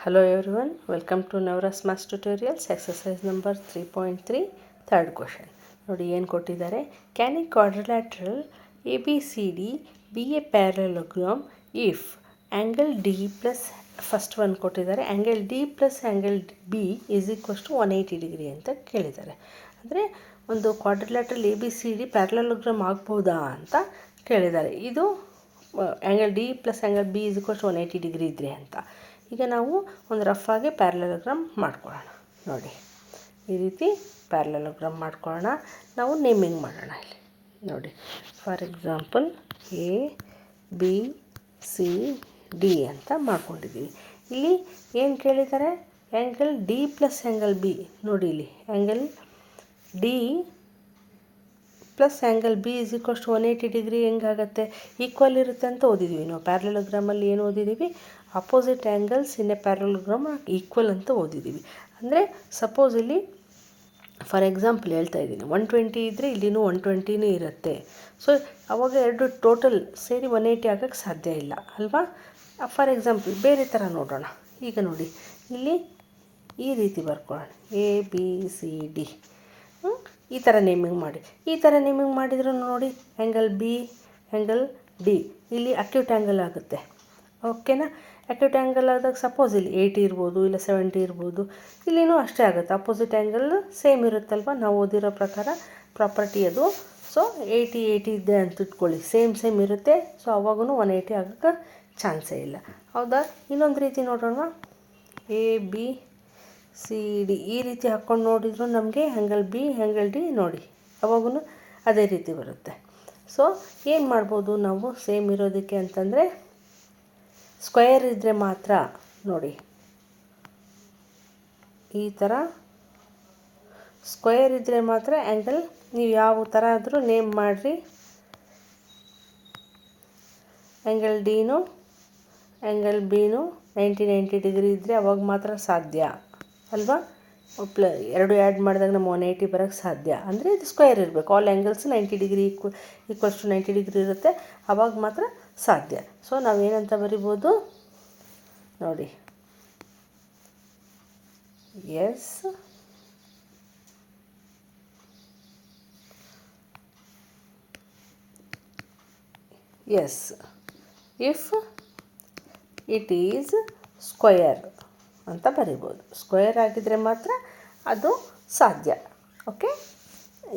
Hello everyone, welcome to Navras Maths Tutorials, exercise number 3.3, third question. ನೋಡಿ ಏನು ಕೊಟ್ಟಿದ್ದಾರೆ, can a quadrilateral ABCD be a parallelogram if angle D plus first one ಕೊಟ್ಟಿದ್ದಾರೆ angle D plus angle B is equals to 180 degree ಅಂತ ಕೇಳಿದ್ದಾರೆ. ಅಂದರೆ ಒಂದು quadrilateral ABCD parallelogram ಆಗ್ಬೋದಾ ಅಂತ ಕೇಳಿದ್ದಾರೆ. ಇದು angle D plus angle B is equals to 180 degree ಇದ್ದರೆ ಅಂತ. ಈಗ ನಾವು ಒಂದು ರಫ್ ಆಗಿ ಪ್ಯಾರಲೋಗ್ರಾಮ್ ಮಾಡ್ಕೊಳ್ಳೋಣ. ನೋಡಿ ಈ ರೀತಿ ಪ್ಯಾರಲೋಗ್ರಾಮ್ ಮಾಡ್ಕೊಳ್ಳೋಣ. ನಾವು ನೇಮಿಂಗ್ ಮಾಡೋಣ. ಇಲ್ಲಿ ನೋಡಿ, ಫಾರ್ ಎಕ್ಸಾಂಪಲ್ ABCD ಅಂತ ಮಾಡ್ಕೊಂಡಿದ್ದೀವಿ. ಇಲ್ಲಿ ಏನು ಕೇಳಿದ್ದಾರೆ, angle D plus angle B. ನೋಡಿ ಇಲ್ಲಿ angle D plus angle B is equals to 180 degree ಹೆಂಗಾಗುತ್ತೆ, ಈಕ್ವಲ್ ಇರುತ್ತೆ ಅಂತ ಓದಿದ್ದೀವಿ. ನಾವು ಪ್ಯಾರಲೋಗ್ರಾಮಲ್ಲಿ ಏನು ಓದಿದ್ದೀವಿ, opposite angles in a parallelogram equal ಅಂತ ಓದಿದ್ದೀವಿ. ಅಂದರೆ ಸಪೋಸ್ ಇಲ್ಲಿ ಫಾರ್ ಎಕ್ಸಾಂಪಲ್ ಹೇಳ್ತಾ ಇದ್ದೀನಿ, 120 ಇದ್ದರೆ ಇಲ್ಲಿನೂ 120 ಇರುತ್ತೆ. ಸೊ ಅವಾಗ ಎರಡು ಟೋಟಲ್ ಸೇರಿ 180 ಆಗೋಕ್ಕೆ ಸಾಧ್ಯ ಇಲ್ಲ ಅಲ್ವಾ. ಫಾರ್ ಎಕ್ಸಾಂಪಲ್ ಬೇರೆ ಥರ ನೋಡೋಣ. ಈಗ ನೋಡಿ ಇಲ್ಲಿ ಈ ರೀತಿ ಬರ್ಕೊಳ್ಳೋಣ, ABCD ಈ ಥರ ನೇಮಿಂಗ್ ಮಾಡಿ. ಈ ಥರ ನೇಮಿಂಗ್ ಮಾಡಿದ್ರು ನೋಡಿ, ಆ್ಯಂಗಲ್ ಬಿ ಆ್ಯಂಗಲ್ ಡಿ ಇಲ್ಲಿ ಅಕ್ಯೂಟ್ ಆ್ಯಂಗಲ್ ಆಗುತ್ತೆ. ಓಕೆನಾ. ಅಕ್ಯೂಟ್ ಆ್ಯಂಗಲ್ ಆದಾಗ ಸಪೋಸ್ ಇಲ್ಲಿ 80 ಇರ್ಬೋದು, ಇಲ್ಲ 70 ಇರ್ಬೋದು. ಇಲ್ಲಿನೂ ಅಷ್ಟೇ ಆಗುತ್ತೆ, ಅಪೋಸಿಟ್ ಆ್ಯಂಗಲ್ ಸೇಮ್ ಇರುತ್ತಲ್ವ. ನಾವು ಓದಿರೋ ಪ್ರಕಾರ ಪ್ರಾಪರ್ಟಿ ಅದು. ಸೊ 80 ಇದೆ ಅಂತ ಇಟ್ಕೊಳ್ಳಿ, ಸೇಮ್ ಇರುತ್ತೆ. ಸೊ ಅವಾಗೂ 180 ಆಗೋಕ್ಕೆ ಚಾನ್ಸೇ ಇಲ್ಲ, ಹೌದಾ. ಇನ್ನೊಂದು ರೀತಿ ನೋಡೋಣ, ABCD ಈ ರೀತಿ ಹಾಕ್ಕೊಂಡು ನೋಡಿದ್ರು ನಮಗೆ ಆ್ಯಂಗಲ್ ಬಿ ಆ್ಯಂಗಲ್ ಡಿ ನೋಡಿ ಅವಾಗೂ ಅದೇ ರೀತಿ ಬರುತ್ತೆ. ಸೊ ಏನು ಮಾಡ್ಬೋದು ನಾವು ಸೇಮ್ ಇರೋದಕ್ಕೆ ಅಂತಂದರೆ, ಸ್ಕ್ವೇರ್ ಇದ್ದರೆ ಮಾತ್ರ ನೋಡಿ ಈ ಥರ ಸ್ಕ್ವೇರ್ ಇದ್ದರೆ ಮಾತ್ರ ಆ್ಯಂಗಲ್ ನೀವು ಯಾವ ಥರ ಆದರೂ ನೇಮ್ ಮಾಡಿರಿ. ಆ್ಯಂಗಲ್ ಡಿನೂ ಆ್ಯಂಗಲ್ ಬಿನೂ 90 ಡಿಗ್ರಿ ಇದ್ದರೆ ಅವಾಗ ಮಾತ್ರ ಸಾಧ್ಯ ಅಲ್ವಾ. ಎರಡು ಆ್ಯಡ್ ಮಾಡಿದಾಗ ನಮ್ಮ 180 ಬರೋಕ್ಕೆ ಸಾಧ್ಯ. ಅಂದರೆ ಇದು ಸ್ಕ್ವೇರ್ ಇರಬೇಕು, all angles 90 degree equals to 90 degree ಇರುತ್ತೆ, ಅವಾಗ ಮಾತ್ರ ಸಾಧ್ಯ. ಸೊ ನಾವೇನಂತ ಬರಿಬೋದು ನೋಡಿ, yes if it is square ಅಂತ ಬರಿಬೋದು. ಸ್ಕ್ವೇರ್ ಆಗಿದ್ದರೆ ಮಾತ್ರ ಅದು ಸಾಧ್ಯ. ಓಕೆ.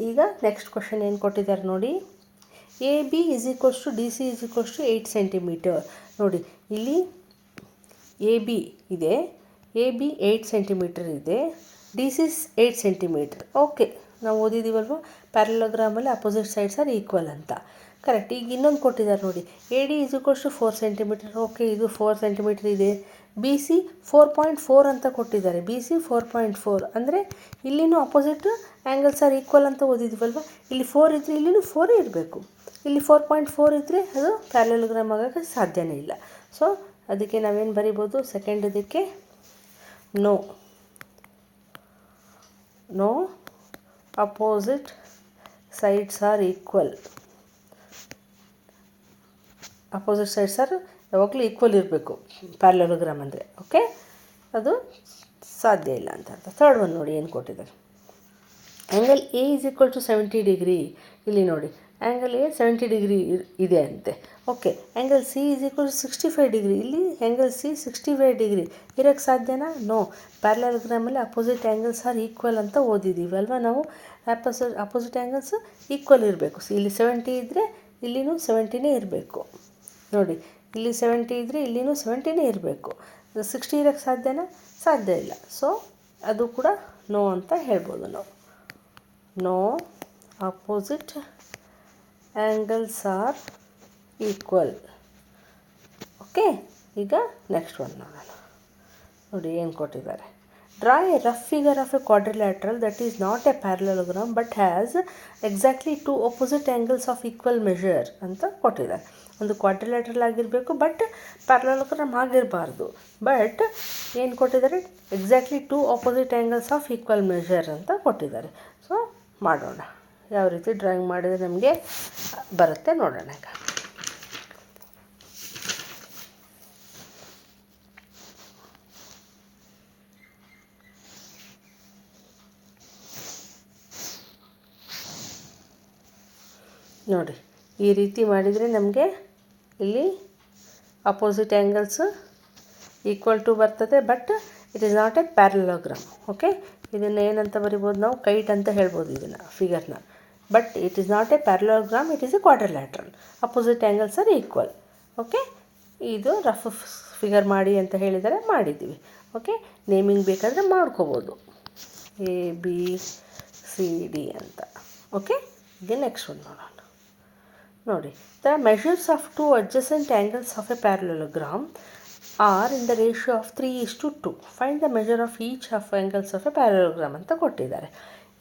ಈಗ ನೆಕ್ಸ್ಟ್ ಕ್ವಶನ್ ಏನು ಕೊಟ್ಟಿದ್ದಾರೆ ನೋಡಿ, AB is equals to DC is equals to 8 centimetre. ನೋಡಿ ಇಲ್ಲಿ AB ಇದೆ, AB 8 ಸೆಂಟಿಮೀಟರ್ ಇದೆ, DC 8 ಸೆಂಟಿಮೀಟರ್. ಓಕೆ, ನಾವು ಓದಿದ್ದೀವಲ್ವ ಪ್ಯಾರಲೋಗ್ರಾಮಲ್ಲಿ ಅಪೋಸಿಟ್ ಸೈಡ್ಸ್ ಆರ್ ಈಕ್ವಲ್ ಅಂತ. ಕರೆಕ್ಟ್. ಈಗ ಇನ್ನೊಂದು ಕೊಟ್ಟಿದ್ದಾರೆ ನೋಡಿ, AD is equals to 4 centimetre. Okay, ಇದು 4 ಸೆಂಟಿಮೀಟರ್ ಇದೆ. BC 4.4 ಅಂತ ಕೊಟ್ಟಿದ್ದಾರೆ. BC 4.4 ಅಂದರೆ ಇಲ್ಲಿನೂ ಅಪೋಸಿಟ್ ಆ್ಯಂಗಲ್ಸ್ ಆರ್ ಈಕ್ವಲ್ ಅಂತ ಓದಿದ್ವಲ್ವ. ಇಲ್ಲಿ 4 ಇದ್ದರೆ ಇಲ್ಲಿನೂ 4 ಇರಬೇಕು. ಇಲ್ಲಿ 4.4 ಇದ್ದರೆ ಅದು ಪ್ಯಾರಲೋಗ್ರಾಮ್ ಆಗೋಕ್ಕೆ ಸಾಧ್ಯನೇ ಇಲ್ಲ. ಸೊ ಅದಕ್ಕೆ ನಾವೇನು ಬರಿಬೋದು, ಸೆಕೆಂಡ್ ಇದಕ್ಕೆ no opposite sides are equal. Opposite sides are ಯಾವಾಗಲೂ ಈಕ್ವಲ್ ಇರಬೇಕು ಪ್ಯಾರಲೋಗ್ರಾಮ್ ಅಂದರೆ. ಓಕೆ, ಅದು ಸಾಧ್ಯ ಇಲ್ಲ ಅಂತ ಅರ್ಥ. ಥರ್ಡ್ ಒನ್ ನೋಡಿ ಏನು ಕೊಟ್ಟಿದ್ದಾರೆ, angle A is equal to 70 degree. ಇಲ್ಲಿ ನೋಡಿ ಆ್ಯಂಗಲ್ A 70 ಡಿಗ್ರಿ ಇದೆ ಅಂತೆ. Okay, angle C is equal to 65 degree. ಇಲ್ಲಿ ಆ್ಯಂಗಲ್ C 65 ಡಿಗ್ರಿ ಇರೋಕ್ಕೆ ಸಾಧ್ಯನಾ? ನೋ. ಪ್ಯಾರಲೋಗ್ರಾಮಲ್ಲಿ ಅಪೋಸಿಟ್ ಆ್ಯಂಗಲ್ಸ್ ಆರ್ ಈಕ್ವಲ್ ಅಂತ ಓದಿದ್ದೀವಿ ಅಲ್ವಾ ನಾವು. ಅಪೋಸಿಟ್ ಆ್ಯಂಗಲ್ಸ್ ಈಕ್ವಲ್ ಇರಬೇಕು. ಇಲ್ಲಿ 70 ಇದ್ದರೆ ಇಲ್ಲಿನೂ 70ನೇ ಇರಬೇಕು. ನೋಡಿ ಇಲ್ಲಿ 70 ಇದ್ದರೆ ಇಲ್ಲಿನೂ 70ನೇ ಇರಬೇಕು. 60 ಇರೋಕ್ಕೆ ಸಾಧ್ಯನಾ? ಸಾಧ್ಯ ಇಲ್ಲ. ಸೊ ಅದು ಕೂಡ ನೋ ಅಂತ ಹೇಳ್ಬೋದು ನಾವು. No opposite angles are equal. Okay, ಈಗ ನೆಕ್ಸ್ಟ್ ಒನ್ ನೋಡೋಣ. ನೋಡಿ ಏನು ಕೊಟ್ಟಿದ್ದಾರೆ, draw a rough figure of a quadrilateral that is not a parallelogram but has exactly 2 opposite angles of equal measure ಅಂತ ಕೊಟ್ಟಿದ್ದಾರೆ. ಒಂದು ಕ್ವಾಡ್ರಿಲ್ಯಾಟ್ರಲ್ ಆಗಿರಬೇಕು, ಬಟ್ ಪ್ಯಾರಲೋಗ್ರಾಮ್ ಆಗಿರಬಾರ್ದು. ಬಟ್ ಏನು ಕೊಟ್ಟಿದ್ದಾರೆ, exactly 2 opposite angles of equal measure ಅಂತ ಕೊಟ್ಟಿದ್ದಾರೆ. ಸೊ ಮಾಡೋಣ, ಯಾವ ರೀತಿ ಡ್ರಾಯಿಂಗ್ ಮಾಡಿದರೆ ನಮಗೆ ಬರುತ್ತೆ ನೋಡೋಣ. ಈಗ ನೋಡಿ ಈ ರೀತಿ ಮಾಡಿದರೆ ನಮಗೆ ಇಲ್ಲಿ ಅಪೋಸಿಟ್ ಆ್ಯಂಗಲ್ಸ್ ಈಕ್ವಲ್ ಟು ಬರ್ತದೆ, but it is not a parallelogram. Okay, ಇದನ್ನು ಏನಂತ ಬರಿಬೋದು ನಾವು, ಕೈಟ್ ಅಂತ ಹೇಳ್ಬೋದು ಇದನ್ನು ಫಿಗರ್ನ. But it is not a parallelogram, it is a quadrilateral. Opposite angles are equal. Okay, ಇದು ರಫ್ ಫಿಗರ್ ಮಾಡಿ ಅಂತ ಹೇಳಿದರೆ ಮಾಡಿದ್ದೀವಿ. ಓಕೆ, ನೇಮಿಂಗ್ ಬೇಕಾದರೆ ಮಾಡ್ಕೋಬೋದು, ABCD ಅಂತ. ಓಕೆ, ಈಗ ನೆಕ್ಸ್ಟ್ ಒಂದು ನೋಡೋಣ. ನೋಡಿ, the measures of two adjacent angles of a parallelogram are in the ratio of 3:2. Find the measure of each of angles of a parallelogram ಅಂತ ಕೊಟ್ಟಿದ್ದಾರೆ.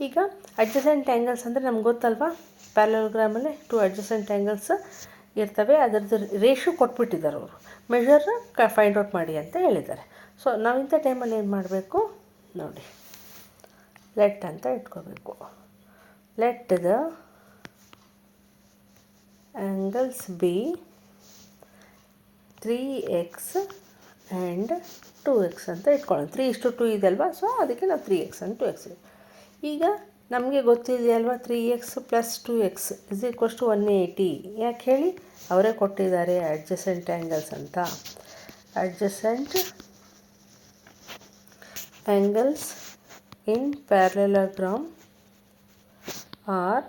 ಈಗ ಅಡ್ಜಸೆಂಟ್ ಆ್ಯಂಗಲ್ಸ್ ಅಂದರೆ ನಮ್ಗೆ ಗೊತ್ತಲ್ವಾ, ಪ್ಯಾರಲೋಗ್ರಾಮಲ್ಲಿ 2 ಅಡ್ಜಸೆಂಟ್ ಆ್ಯಂಗಲ್ಸ್ ಇರ್ತವೆ, ಅದರದ್ದು ರೇಷಿಯೋ ಕೊಟ್ಬಿಟ್ಟಿದ್ದಾರೆ ಅವರು. ಮೆಷರ್ ಫೈಂಡ್ ಔಟ್ ಮಾಡಿ ಅಂತ ಹೇಳಿದ್ದಾರೆ. ಸೊ ನಾವು ಇಂಥ ಟೈಮಲ್ಲಿ ಏನು ಮಾಡಬೇಕು ನೋಡಿ, ಲೆಟ್ ಅಂತ ಇಟ್ಕೋಬೇಕು. Let the angles B 3x and 2x ಅಂತ ಇಟ್ಕೊಳ್ಳೋಣ. 3:2 ಇದೆ ಅಲ್ವಾ, ಸೊ ಅದಕ್ಕೆ ನಾವು 3x ಆ್ಯಂಡ್ 2x. ಈಗ ನಮಗೆ ಗೊತ್ತಿದೆಯಲ್ವಾ, 3x + 2x = 180. ಯಾಕೆ ಹೇಳಿ, ಅವರೇ ಕೊಟ್ಟಿದ್ದಾರೆ ಅಡ್ಜಸೆಂಟ್ ಆ್ಯಂಗಲ್ಸ್ ಅಂತ. ಅಡ್ಜಸೆಂಟ್ ಆ್ಯಂಗಲ್ಸ್ ಇನ್ ಪ್ಯಾರಲೋಗ್ರಾಮ್ ಆರ್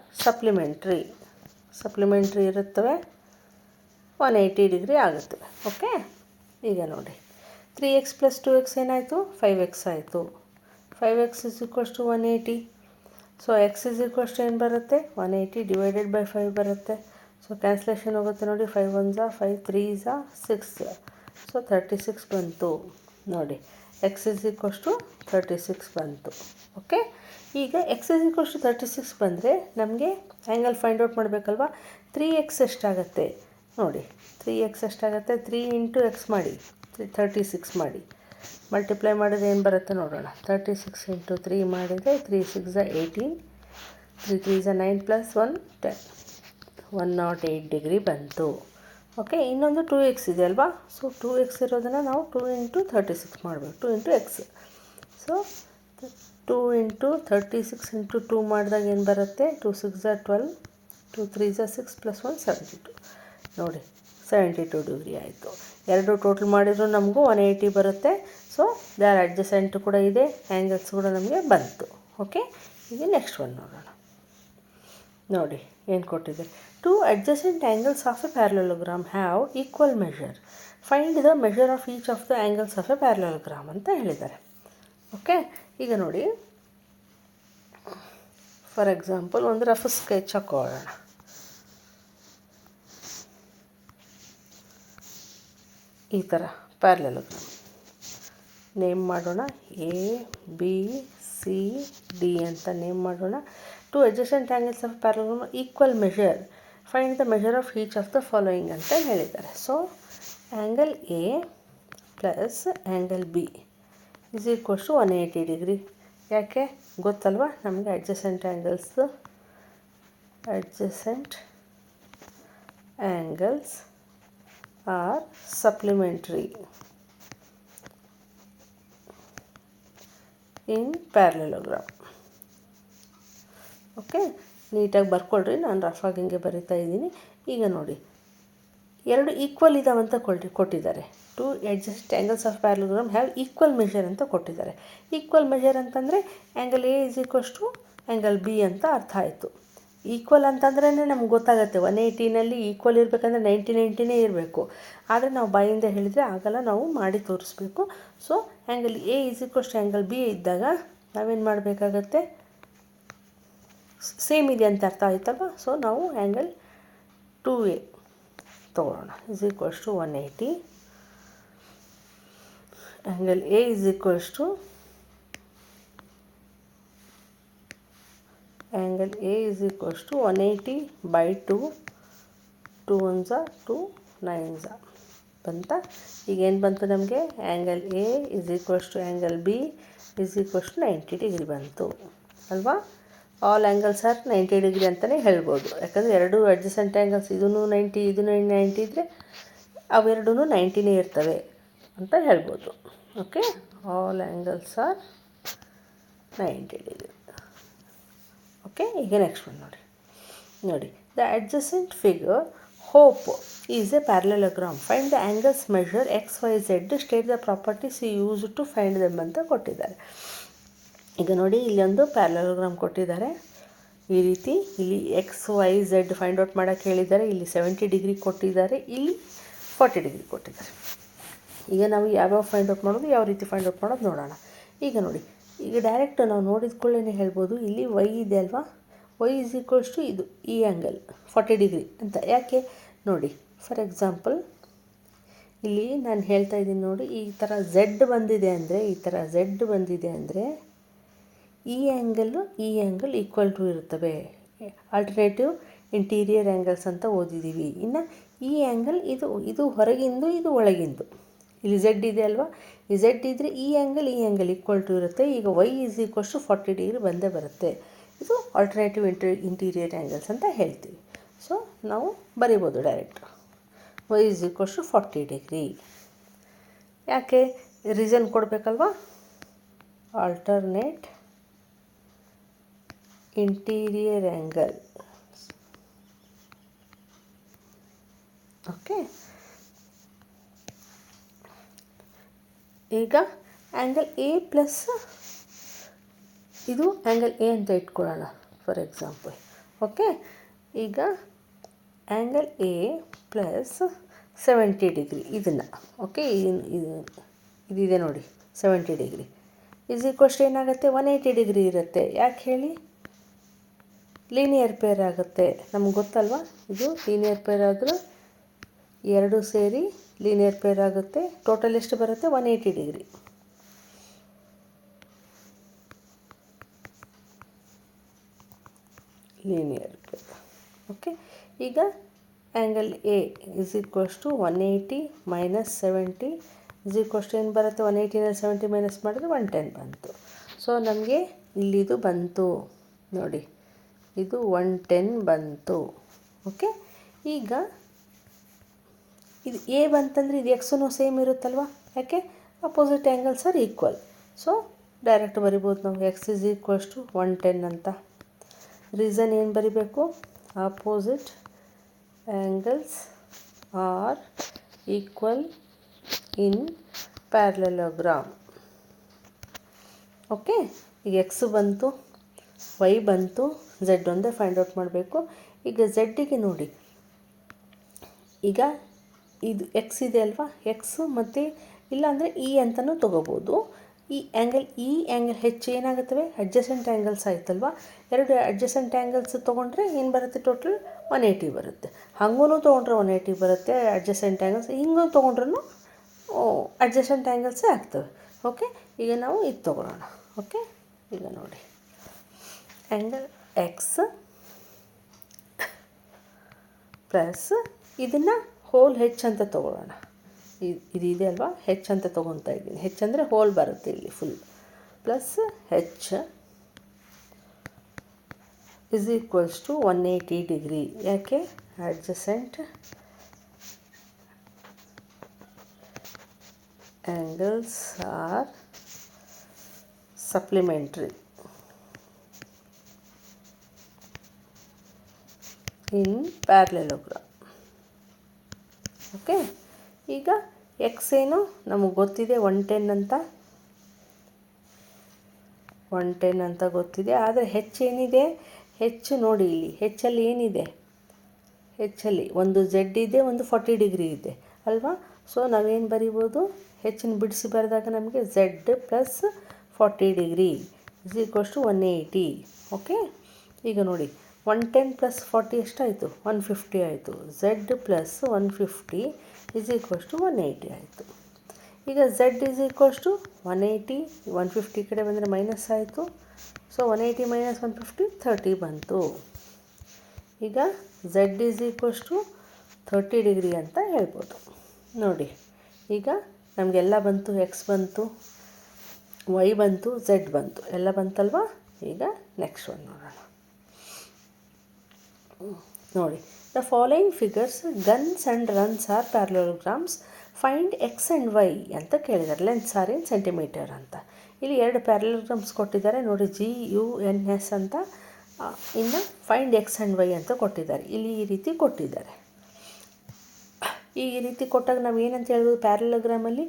ಸಪ್ಲಿಮೆಂಟ್ರಿ ಇರುತ್ತವೆ, 180 ಡಿಗ್ರಿ ಆಗುತ್ತವೆ. ಓಕೆ, ಈಗ ನೋಡಿ 3x + 2x ಏನಾಯಿತು, 5x ಆಯಿತು. 5x = 180. ಸೊ x ಏನು ಬರುತ್ತೆ, 180 / 5 ಬರುತ್ತೆ. ಸೊ ಕ್ಯಾನ್ಸಲೇಷನ್ ಹೋಗುತ್ತೆ ನೋಡಿ, 5 1s 5 3s 6. ಸೊ 36 ಬಂತು ನೋಡಿ, x = 36 ಬಂತು. ಓಕೆ, ಈಗ x = 36 ಬಂದರೆ ನಮಗೆ ಆ್ಯಂಗಲ್ ಫೈಂಡ್ ಔಟ್ ಮಾಡಬೇಕಲ್ವಾ. 3x ಎಷ್ಟಾಗುತ್ತೆ ನೋಡಿ, 3x ಎಷ್ಟಾಗುತ್ತೆ, 3 × x ಮಾಡಿ, 36 ಮಾಡಿ, ಮಲ್ಟಿಪ್ಲೈ ಮಾಡಿದರೆ ಏನು ಬರುತ್ತೆ ನೋಡೋಣ. 36 × 3 ಮಾಡಿದರೆ 3 6 18, 3 3s 9 + 1 10, 108 ಡಿಗ್ರಿ ಬಂತು. ಓಕೆ, ಇನ್ನೊಂದು 2x ಇದೆ ಅಲ್ವಾ. ಸೊ 2x ಇರೋದನ್ನು ನಾವು 2 × 36 ಮಾಡಬೇಕು, 2 × x. ಸೊ 2 × 36 × 2 ಮಾಡಿದಾಗ ಏನು ಬರುತ್ತೆ, 2 6s 12, 2 3s 6 + 1 72. ನೋಡಿ 72 ಡಿಗ್ರಿ ಆಯಿತು. ಎರಡು ಟೋಟಲ್ ಮಾಡಿದರೂ ನಮಗೂ 180 ಬರುತ್ತೆ. ಸೊ ದರ್ ಅಡ್ಜಸೆಂಟ್ ಕೂಡ ಇದೆ, ಆ್ಯಂಗಲ್ಸ್ ಕೂಡ ನಮಗೆ ಬಂತು. ಓಕೆ, ಈಗ ನೆಕ್ಸ್ಟ್ ಒಂದು ನೋಡೋಣ. ನೋಡಿ ಏನು ಕೊಟ್ಟಿದೆ, 2 adjacent angles of a parallelogram have equal measure. Find the measure of each of the angles of a parallelogram ಅಂತ ಹೇಳಿದ್ದಾರೆ. ಓಕೆ, ಈಗ ನೋಡಿ, ಫಾರ್ ಎಕ್ಸಾಂಪಲ್ ಒಂದು ರಫ್ ಸ್ಕೆಚ್ ಹಾಕೊಳ್ಳೋಣ. ಈ ಥರ ಪ್ಯಾರಲೋಗ್ರಾಮ್ ನೇಮ್ ಮಾಡೋಣ, ABCD ಅಂತ ನೇಮ್ ಮಾಡೋಣ. 2 adjacent angles of parallelogram equal measure. Find the measure of each of the following ಅಂತ ಹೇಳಿದ್ದಾರೆ. So angle A plus angle B = 180 degree. ಯಾಕೆ ಗೊತ್ತಲ್ವಾ ನಮಗೆ, adjacent angles are supplementary in parallelogram. Okay, ನೀಟಾಗಿ ಬರ್ಕೊಳ್ರಿ, ನಾನು ರಫಾಗಿ ಹಿಂಗೆ ಬರಿತಾ ಇದ್ದೀನಿ. ಈಗ ನೋಡಿ, ಎರಡು ಈಕ್ವಲ್ ಇದಾವಂತ ಕೊಟ್ಟಿದ್ದಾರೆ. 2 adjacent angles of parallelogram have equal measure ಅಂತ ಕೊಟ್ಟಿದ್ದಾರೆ. ಈಕ್ವಲ್ ಮೆಷರ್ ಅಂತಂದರೆ ಆ್ಯಂಗಲ್ A = ಆ್ಯಂಗಲ್ B ಅಂತ ಅರ್ಥ ಆಯಿತು. ಈಕ್ವಲ್ ಅಂತಂದ್ರೇ ನಮ್ಗೆ ಗೊತ್ತಾಗುತ್ತೆ, 180ನಲ್ಲಿ ಈಕ್ವಲ್ ಇರಬೇಕಂದ್ರೆ 90 ಇರಬೇಕು. ಆದರೆ ನಾವು ಬಾಯಿಂದ ಹೇಳಿದರೆ ಆಗಲ್ಲ, ನಾವು ಮಾಡಿ ತೋರಿಸ್ಬೇಕು. So angle A = angle B ಇದ್ದಾಗ ನಾವೇನು ಮಾಡಬೇಕಾಗತ್ತೆ, ಸೇಮ್ ಇದೆ ಅಂತ ಅರ್ಥ ಆಯ್ತಲ್ವ. ಸೊ ನಾವು ಆ್ಯಂಗಲ್ 2A ತೊಗೊಳ್ಳೋಣ, = 180. Angle A = angle A = 180 / 2, 2 1s 2 9s ಬಂತ. ಈಗೇನು ಬಂತು ನಮಗೆ, angle A = angle B = 90 degree ಬಂತು ಅಲ್ವಾ. ಆಲ್ ಆ್ಯಂಗಲ್ಸ್ ಆರ್ 90 ಡಿಗ್ರಿ ಅಂತಲೇ ಹೇಳ್ಬೋದು. ಯಾಕಂದರೆ ಎರಡು ಅಡ್ಜಸೆಂಟ್ ಆ್ಯಂಗಲ್ಸ್, ಇದೂ 90 ಇದೂ 90 ಇದ್ದರೆ ಅವೆರಡೂ 90 ಇರ್ತವೆ ಅಂತ ಹೇಳ್ಬೋದು. Okay, all angles are 90 degree. Okay, ಈಗ ನೆಕ್ಸ್ಟ್ ಒಂದು ನೋಡಿ. The adjacent figure HOPE is a parallelogram. Find the angles measure x y z, state the properties use to find them ಅಂತ ಕೊಟ್ಟಿದ್ದಾರೆ. ಈಗ ನೋಡಿ, ಇಲ್ಲೊಂದು ಪ್ಯಾರಲೋಗ್ರಾಮ್ ಕೊಟ್ಟಿದ್ದಾರೆ. ಈ ರೀತಿ ಇಲ್ಲಿ x y z find out ಮಾಡೋಕ್ಕೆ ಹೇಳಿದ್ದಾರೆ. ಇಲ್ಲಿ 70 ಡಿಗ್ರಿ ಕೊಟ್ಟಿದ್ದಾರೆ, ಇಲ್ಲಿ 40 ಡಿಗ್ರಿ ಕೊಟ್ಟಿದ್ದಾರೆ. ಈಗ ನಾವು ಯಾವ್ಯಾವ ಫೈಂಡ್ ಔಟ್ ಮಾಡೋದು, ಯಾವ ರೀತಿ ಫೈಂಡ್ ಔಟ್ ಮಾಡೋದು ನೋಡೋಣ. ಈಗ ನೋಡಿ, ಈಗ ಡೈರೆಕ್ಟ್ ನಾವು ನೋಡಿದ ಕೂಡಲೇ ಹೇಳ್ಬೋದು, ಇಲ್ಲಿ ವೈ ಇದೆ ಅಲ್ವಾ, ವೈ ಈಸ್ ಈಕ್ವಲ್ಸ್ ಟು ಇದು ಈ ಆ್ಯಂಗಲ್ 40 ಡಿಗ್ರಿ ಅಂತ. ಯಾಕೆ ನೋಡಿ, ಫಾರ್ ಎಕ್ಸಾಂಪಲ್ ಇಲ್ಲಿ ನಾನು ಹೇಳ್ತಾ ಇದ್ದೀನಿ ನೋಡಿ, ಈ ಥರ ಝೆಡ್ ಬಂದಿದೆ ಅಂದರೆ, ಈ ಥರ ಝೆಡ್ ಬಂದಿದೆ ಅಂದರೆ ಈ ಆ್ಯಂಗಲ್ ಈಕ್ವಲ್ ಟು ಇರುತ್ತವೆ. ಆಲ್ಟರ್ನೇಟಿವ್ ಇಂಟೀರಿಯರ್ ಆ್ಯಂಗಲ್ಸ್ ಅಂತ ಓದಿದ್ದೀವಿ. ಇನ್ನು ಈ ಆ್ಯಂಗಲ್ ಇದು ಹೊರಗಿಂದು, ಇದು ಒಳಗಿಂದು. ಇಲ್ಲಿ ಝೆಡ್ ಇದೆ ಅಲ್ವಾ, ಈ ಝೆಡ್ ಇದ್ದರೆ ಈ ಆ್ಯಂಗಲ್ ಈಕ್ವಲ್ ಟು ಇರುತ್ತೆ. ಈಗ y is equals to 40 degree ಬಂದೇ ಬರುತ್ತೆ. ಇದು ಆಲ್ಟರ್ನೇಟಿವ್ ಇಂಟೀರಿಯರ್ ಆ್ಯಂಗಲ್ಸ್ ಅಂತ ಹೇಳ್ತೀವಿ. ಸೊ ನಾವು ಬರಿಬೋದು direct, y is equals to 40 degree. ಯಾಕೆ ರೀಸನ್ ಕೊಡಬೇಕಲ್ವಾ, ಆಲ್ಟರ್ನೇಟ್ ಇಂಟೀರಿಯರ್ ಆ್ಯಂಗಲ್. ಓಕೆ, ಈಗ ಆ್ಯಂಗಲ್ ಎ ಪ್ಲಸ್ ಇದು ಆ್ಯಂಗಲ್ ಎ ಅಂತ ಇಟ್ಕೊಳ್ಳೋಣ ಫಾರ್ ಎಕ್ಸಾಂಪಲ್. ಓಕೆ, ಈಗ ಆ್ಯಂಗಲ್ ಎ ಪ್ಲಸ್ 70 ಡಿಗ್ರಿ ಇದನ್ನು, ಓಕೆ, ಇದಿದೆ ನೋಡಿ 70 ಡಿಗ್ರಿ ಈಸ್ ಈಕ್ವಲ್ಸ್ ಏನಾಗುತ್ತೆ, 180 ಡಿಗ್ರಿ ಇರುತ್ತೆ. ಯಾಕೆ ಹೇಳಿ, ಲೀನಿಯರ್ ಪೇರ್ ಆಗುತ್ತೆ. ನಮ್ಗೆ ಗೊತ್ತಲ್ವಾ, ಇದು ಲೀನಿಯರ್ ಪೇರ್ ಆದರೂ ಎರಡು ಸೇರಿ ಲೀನಿಯರ್ ಪೇರ್ ಆಗುತ್ತೆ. ಟೋಟಲ್ ಎಷ್ಟು ಬರುತ್ತೆ, 180 ಡಿಗ್ರಿ. Linear pair. ಓಕೆ, ಈಗ angle A is equals to 180 minus 70 is equals to ಏನು ಬರುತ್ತೆ, 180ನಲ್ಲಿ 70 ಮೈನಸ್ ಮಾಡಿದ್ರೆ 110 ಬಂತು. ಸೊ ನಮಗೆ ಇಲ್ಲಿದು ಬಂತು ನೋಡಿ, ಇದು 110 ಬಂತು. ಓಕೆ, ಈಗ ಇದು ಎ ಬಂತಂದರೆ ಇದು ಎಕ್ಸೂ ಸೇಮ್ ಇರುತ್ತಲ್ವ. ಯಾಕೆ, opposite angles are equal. So direct ಬರಿಬೋದು ನಾವು, ಎಕ್ಸ್ ಇಸ್ ಈಕ್ವಲ್ಸ್ ಟು 110 ಅಂತ. ರೀಸನ್ ಏನು ಬರಿಬೇಕು, opposite angles are equal in parallelogram. Okay, ಈಗ ಎಕ್ಸ್ ಬಂತು, ವೈ ಬಂತು, ಝೆಡ್ ಒಂದೇ ಫೈಂಡ್ ಔಟ್ ಮಾಡಬೇಕು. ಈಗ ಝೆಡ್ಡಿಗೆ ನೋಡಿ, ಈಗ ಇದು ಎಕ್ಸ್ ಇದೆ ಅಲ್ವಾ, ಎಕ್ಸು ಮತ್ತು ಇಲ್ಲಾಂದರೆ ಇ ಅಂತಲೂ ತೊಗೋಬೋದು. ಈ ಆ್ಯಂಗಲ್ ಹೆಚ್ಚು ಏನಾಗುತ್ತವೆ, ಅಡ್ಜಸೆಂಟ್ ಆ್ಯಂಗಲ್ಸ್ ಆಯ್ತಲ್ವ. ಎರಡು ಅಡ್ಜಸೆಂಟ್ ಆ್ಯಂಗಲ್ಸ್ ತೊಗೊಂಡ್ರೆ ಏನು ಬರುತ್ತೆ, ಟೋಟಲ್ 180 ಬರುತ್ತೆ. ಹಂಗೂ ತೊಗೊಂಡ್ರೆ 180 ಬರುತ್ತೆ ಅಡ್ಜಸೆಂಟ್ ಆ್ಯಂಗಲ್ಸ್, ಹಿಂಗೂ ತೊಗೊಂಡ್ರೂ ಅಡ್ಜಸೆಂಟ್ ಆ್ಯಂಗಲ್ಸೇ ಆಗ್ತವೆ. ಓಕೆ, ಈಗ ನಾವು ಇದು ತೊಗೊಳ್ಳೋಣ. ಓಕೆ, ಈಗ ನೋಡಿ, ಆ್ಯಂಗಲ್ ಎಕ್ಸ್ ಪ್ಲಸ್ ಇದನ್ನು ಹೋಲ್ ಹೆಚ್ ಅಂತ ತೊಗೊಳ್ಳೋಣ. ಇದೆ ಅಲ್ವಾ, ಹೆಚ್ ಅಂತ ತೊಗೊತಾ ಇದ್ದೀನಿ. ಹೆಚ್ ಅಂದರೆ ಹೋಲ್ ಬರುತ್ತೆ ಇಲ್ಲಿ full, plus H is equals to 180 degree. ಯಾಕೆ, adjacent angles are supplementary in parallelogram. Okay, ಈಗ ಎಕ್ಸ್ ಏನು ನಮಗೆ ಗೊತ್ತಿದೆ, 110 ಅಂತ ಗೊತ್ತಿದೆ. ಆದರೆ ಹೆಚ್ ಏನಿದೆ, ಹೆಚ್ ನೋಡಿ ಇಲ್ಲಿ ಹೆಚ್ಚಲ್ಲಿ ಏನಿದೆ, ಹೆಚ್ಚಲ್ಲಿ ಒಂದು ಝೆಡ್ ಇದೆ, ಒಂದು 40 ಡಿಗ್ರಿ ಇದೆ ಅಲ್ವಾ. ಸೊ ನಾವೇನು ಬರಿಬೋದು, ಹೆಚ್ಚಿನ ಬಿಡಿಸಿ ಬರೆದಾಗ ನಮಗೆ z plus 40 degree is equals to 180. Okay, ಈಗ ನೋಡಿ 110 ಪ್ಲಸ್ 40 ಎಷ್ಟಾಯಿತು, 150 ಆಯಿತು. Z plus 150 is equals to 180 ಆಯಿತು. ಈಗ ಝೆಡ್ ಇಸ್ ಈಕ್ವಲ್ಸ್ ಟು 180, 150 ಕಡೆ ಬಂದರೆ ಮೈನಸ್ ಆಯಿತು. ಸೊ 180 ಮೈನಸ್ 150 30 ಬಂತು. ಈಗ z is equals to 30 degree ಅಂತ ಹೇಳ್ಬೋದು. ನೋಡಿ, ಈಗ ನಮಗೆಲ್ಲ ಬಂತು, ಎಕ್ಸ್ ಬಂತು, ವೈ ಬಂತು, ಝೆಡ್ ಬಂತು, ಎಲ್ಲ ಬಂತಲ್ವಾ. ಈಗ ನೆಕ್ಸ್ಟ್ ಒನ್ ನೋಡೋಣ. ನೋಡಿ, the following figures GUNS and RUNS are parallelograms, find x and y ಅಂತ ಕೇಳಿದ್ದಾರೆ. ಲೆಂತ್ಸ್ ಆರ್ ಇನ್ ಸೆಂಟಿಮೀಟರ್ ಅಂತ. ಇಲ್ಲಿ ಎರಡು ಪ್ಯಾರಲೋಗ್ರಾಮ್ಸ್ ಕೊಟ್ಟಿದ್ದಾರೆ ನೋಡಿ, GUNS ಅಂತ. ಇನ್ನು ಫೈಂಡ್ ಎಕ್ಸ್ ಆ್ಯಂಡ್ ವೈ ಅಂತ ಕೊಟ್ಟಿದ್ದಾರೆ. ಇಲ್ಲಿ ಈ ರೀತಿ ಕೊಟ್ಟಿದ್ದಾರೆ. ಈ ರೀತಿ ಕೊಟ್ಟಾಗ ನಾವು ಏನಂತ ಹೇಳ್ಬೋದು, ಪ್ಯಾರಲೋಗ್ರಾಮಲ್ಲಿ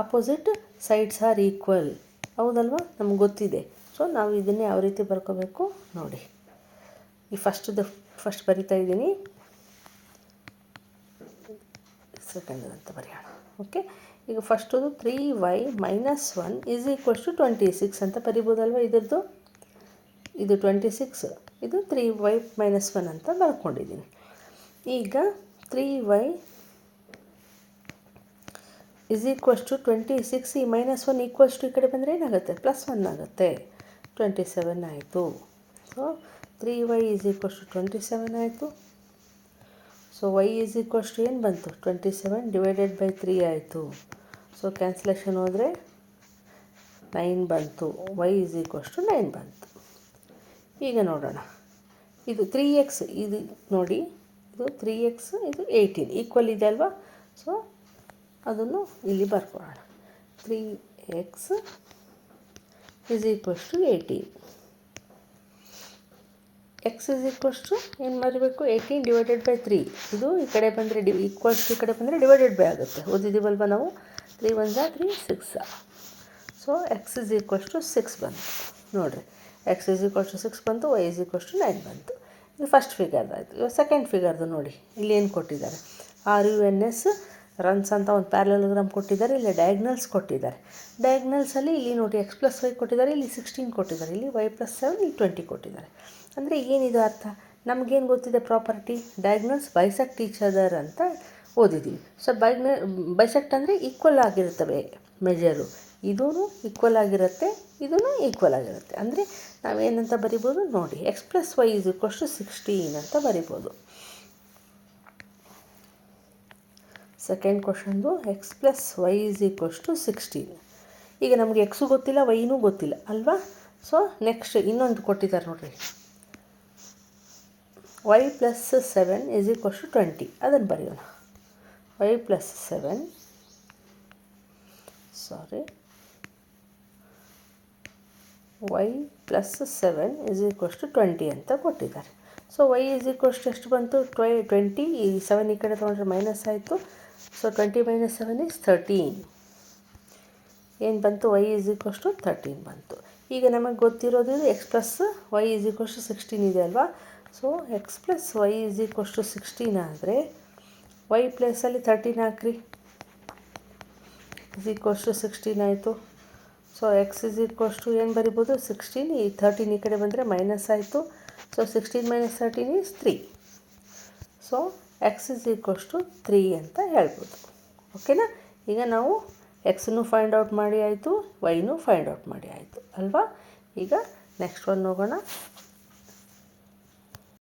ಅಪೋಸಿಟ್ ಸೈಡ್ಸ್ ಆರ್ ಈಕ್ವಲ್, ಹೌದಲ್ವಾ, ನಮ್ಗೆ ಗೊತ್ತಿದೆ. ಸೊ ನಾವು ಇದನ್ನೇ ಯಾವ ರೀತಿ ಬರ್ಕೋಬೇಕು ನೋಡಿ. ಈ ಫಸ್ಟ್ ಬರಿತಾ ಇದ್ದೀನಿ, ಸೆಕೆಂಡ್ ಅಂತ ಬರೆಯೋಣ. ಓಕೆ, ಈಗ ಫಸ್ಟದು 3y - 1 = 26 ಅಂತ ಬರಿಬೋದಲ್ವ. ಇದ್ರದ್ದು ಇದು 26, ಇದು 3y - 1 ಅಂತ ಬರ್ಕೊಂಡಿದ್ದೀನಿ. ಈಗ 3y = 26, ಈ -1 = ಈ ಕಡೆ ಬಂದರೆ ಏನಾಗುತ್ತೆ, +1 ಆಗುತ್ತೆ, 27 ಆಯಿತು. ಸೊ 3y = 27 ಆಯಿತು. ಸೊ y ಏನು ಬಂತು, 27 / 3 ಆಯಿತು. ಸೊ ಕ್ಯಾನ್ಸಲೇಷನ್ ಹೋದರೆ 9 ಬಂತು, y = 9 ಬಂತು. ಈಗ ನೋಡೋಣ, ಇದು 3x, ಇದು ನೋಡಿ, ಇದು 3x, ಇದು 18 ಈಕ್ವಲ್ ಇದೆ ಅಲ್ವಾ. ಸೊ ಅದನ್ನು ಇಲ್ಲಿ ಬರ್ಕೊಳ್ಳೋಣ. 3x = 18, x ಏನು ಬರಬೇಕು, 18 / 3. ಇದು ಈ ಕಡೆ ಬಂದರೆ ಈಕ್ವಲ್ಸ್, ಈ ಕಡೆ ಬಂದರೆ ಡಿವೈಡೆಡ್ ಬೈ ಆಗುತ್ತೆ. ಓದಿದ್ದೀವಲ್ವ ನಾವು, 3 × 1 = 3, 6. ಸೊ x = 6 ಬಂತು ನೋಡಿರಿ. x = 6 ಬಂತು, y = 9 ಬಂತು. ಇದು ಫಸ್ಟ್ ಫಿಗರ್ದಾಯಿತು. ಇವಾಗ ಸೆಕೆಂಡ್ ಫಿಗರ್ದು ನೋಡಿ, ಇಲ್ಲಿ ಏನು ಕೊಟ್ಟಿದ್ದಾರೆ, RUNS ರನ್ಸ್ ಅಂತ ಒಂದು ಪ್ಯಾರಲೋಗ್ರಾಮ್ ಕೊಟ್ಟಿದ್ದಾರೆ. ಇಲ್ಲಿ ಡಯಾಗ್ನಲ್ಸ್ ಕೊಟ್ಟಿದ್ದಾರೆ. ಡಯಾಗ್ನಲ್ಸಲ್ಲಿ ಇಲ್ಲಿ ನೋಡಿ x + y ಕೊಟ್ಟಿದ್ದಾರೆ, ಇಲ್ಲಿ 16 ಕೊಟ್ಟಿದ್ದಾರೆ, ಇಲ್ಲಿ y + 7, ಇಲ್ಲಿ 20 ಕೊಟ್ಟಿದ್ದಾರೆ. ಅಂದರೆ ಏನಿದು ಅರ್ಥ, ನಮಗೇನು ಗೊತ್ತಿದೆ property, diagonals bisect each other ಅಂತ ಓದಿದ್ದೀವಿ. ಸೊ ಬೈಸೆಕ್ಟ್ ಅಂದರೆ ಈಕ್ವಲ್ ಆಗಿರುತ್ತವೆ ಮೆಜರು, ಇದೂ ಈಕ್ವಲ್ ಆಗಿರುತ್ತೆ, ಇದೂ ಈಕ್ವಲ್ ಆಗಿರುತ್ತೆ. ಅಂದರೆ ನಾವೇನಂತ ಬರಿಬೋದು ನೋಡಿ, x + y = 16 ಅಂತ ಬರಿಬೋದು. ಸೆಕೆಂಡ್ ಕ್ವಶನ್ದು x + y = 16. ಈಗ ನಮಗೆ ಎಕ್ಸು ಗೊತ್ತಿಲ್ಲ, ವೈನೂ ಗೊತ್ತಿಲ್ಲ ಅಲ್ವಾ. ಸೊ ನೆಕ್ಸ್ಟ್ ಇನ್ನೊಂದು ಕೊಟ್ಟಿದ್ದಾರೆ ನೋಡಿರಿ, y + 7 = 20. ಅದನ್ನು ಬರೆಯೋಣ. y + 7 = 20 ಅಂತ ಕೊಟ್ಟಿದ್ದಾರೆ. ಸೊ y = ಎಷ್ಟು ಬಂತು, 20. ಈ 7 ಈ ಕಡೆ ತೊಗೊಂಡ್ರೆ ಮೈನಸ್ ಆಯಿತು. ಸೊ 20 - 7 = 13. ಏನು ಬಂತು, y = 13 ಬಂತು. ಈಗ ನಮಗೆ ಗೊತ್ತಿರೋದು x + y = 16 ಇದೆ ಅಲ್ವಾ. ಸೊ x + y = 16 ಆದರೆ y ಪ್ಲೇಸಲ್ಲಿ 13 ಹಾಕ್ರಿ, = 16 ಆಯಿತು. ಸೊ x ಏನು ಬರಿಬೋದು, 16. ಈ 13 ಈ ಕಡೆ ಬಂದರೆ ಮೈನಸ್ ಆಯಿತು. ಸೊ 16 - 13 = 3. ಸೊ x = 3 ಅಂತ ಹೇಳ್ಬೋದು. ಓಕೆನಾ. ಈಗ ನಾವು ಎಕ್ಸನ್ನು ಫೈಂಡ್ ಔಟ್ ಮಾಡಿ ಆಯಿತು, ವೈನೂ ಫೈಂಡ್ ಔಟ್ ಮಾಡಿ ಆಯಿತು ಅಲ್ವಾ. ಈಗ ನೆಕ್ಸ್ಟ್ ಒನ್ ಹೋಗೋಣ.